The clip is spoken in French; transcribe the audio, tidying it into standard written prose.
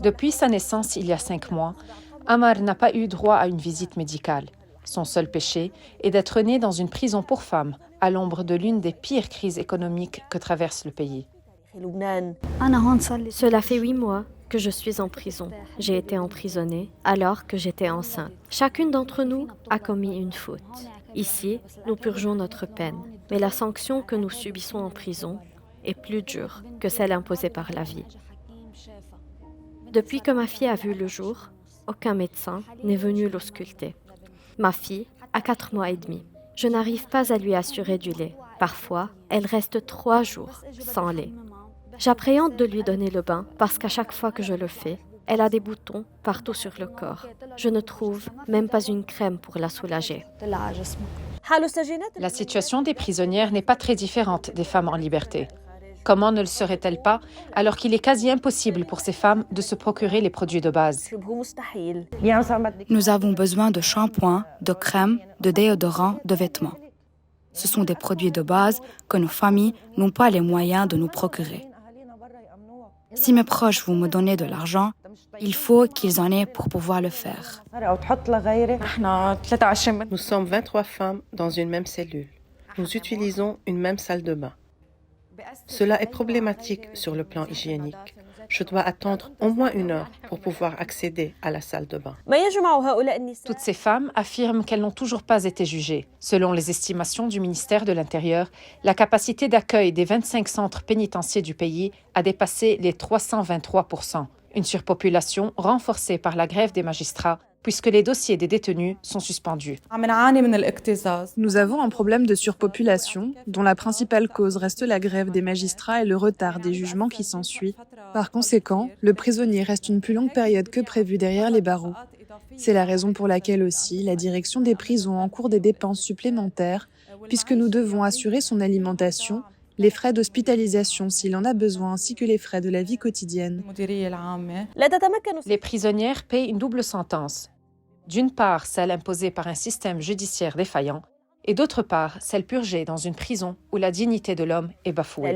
Depuis sa naissance il y a 5 mois, Amar n'a pas eu droit à une visite médicale. Son seul péché est d'être né dans une prison pour femmes, à l'ombre de l'une des pires crises économiques que traverse le pays. Cela fait 8 mois que je suis en prison. J'ai été emprisonnée alors que j'étais enceinte. Chacune d'entre nous a commis une faute. Ici, nous purgeons notre peine. Mais la sanction que nous subissons en prison est plus dure que celle imposée par la vie. Depuis que ma fille a vu le jour, aucun médecin n'est venu l'ausculter. Ma fille a 4 mois et demi. Je n'arrive pas à lui assurer du lait. Parfois, elle reste 3 jours sans lait. J'appréhende de lui donner le bain parce qu'à chaque fois que je le fais, elle a des boutons partout sur le corps. Je ne trouve même pas une crème pour la soulager. La situation des prisonnières n'est pas très différente des femmes en liberté. Comment ne le serait-elle pas alors qu'il est quasi impossible pour ces femmes de se procurer les produits de base? Nous avons besoin de shampoing, de crème, de déodorant, de vêtements. Ce sont des produits de base que nos familles n'ont pas les moyens de nous procurer. Si mes proches vont me donner de l'argent, il faut qu'ils en aient pour pouvoir le faire. Nous sommes 23 femmes dans une même cellule. Nous utilisons une même salle de bain. Cela est problématique sur le plan hygiénique. Je dois attendre au moins 1 heure pour pouvoir accéder à la salle de bain. Toutes ces femmes affirment qu'elles n'ont toujours pas été jugées. Selon les estimations du ministère de l'Intérieur, la capacité d'accueil des 25 centres pénitentiaires du pays a dépassé les 323%. Une surpopulation renforcée par la grève des magistrats, puisque les dossiers des détenus sont suspendus. Nous avons un problème de surpopulation, dont la principale cause reste la grève des magistrats et le retard des jugements qui s'ensuit. Par conséquent, le prisonnier reste une plus longue période que prévu derrière les barreaux. C'est la raison pour laquelle aussi la direction des prisons encourt des dépenses supplémentaires, puisque nous devons assurer son alimentation, les frais d'hospitalisation s'il en a besoin, ainsi que les frais de la vie quotidienne. Les prisonnières paient une double sentence. D'une part, celle imposée par un système judiciaire défaillant, et d'autre part, celle purgée dans une prison où la dignité de l'homme est bafouée.